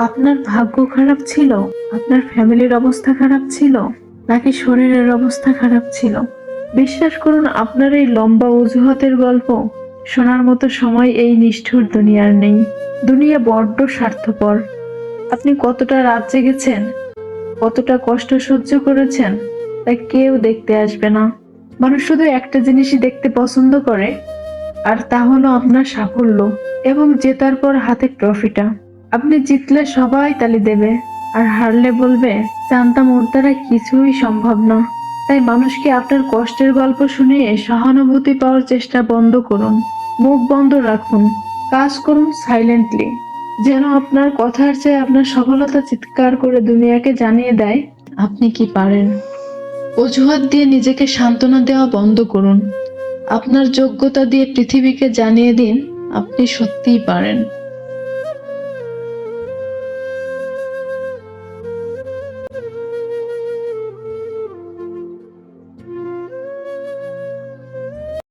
আপনার ভাগ্য খারাপ ছিল, আপনার ফ্যামিলির অবস্থা খারাপ ছিল, নাকি শরীরের অবস্থা খারাপ ছিল? বিশ্বাস করুন, আপনার এই লম্বা অজুহাতের গল্প শোনার মতো সময় এই নিষ্ঠুর দুনিয়ার নেই। দুনিয়া বড্ড স্বার্থপর। আপনি কতটা রাত জেগেছেন, কতটা কষ্ট সহ্য করেছেন, তা কেউ দেখতে আসবে না। মানুষ শুধু একটা জিনিসই দেখতে পছন্দ করে, আর তা হলো আপনার সাফল্য এবং জেতার পর হাতে ট্রফিটা। আপনি জিতলে সবাই তালি দেবে, আর হারলে বলবে, জানতাম ওর দ্বারা কিছুই সম্ভব না। তাই মানুষকে আপনার কষ্টের গল্প শুনিয়ে সহানুভূতি পাওয়ার চেষ্টা বন্ধ করুন। মুখ বন্ধ রাখুন, কাজ করুন সাইলেন্টলি, যেন আপনার কথার চেয়ে আপনার সফলতা চিৎকার করে দুনিয়াকে জানিয়ে দেয় আপনি কি পারেন। অজুহাত দিয়ে নিজেকে সান্ত্বনা দেওয়া বন্ধ করুন। আপনার যোগ্যতা দিয়ে পৃথিবীকে জানিয়ে দিন আপনি সত্যিই পারেন।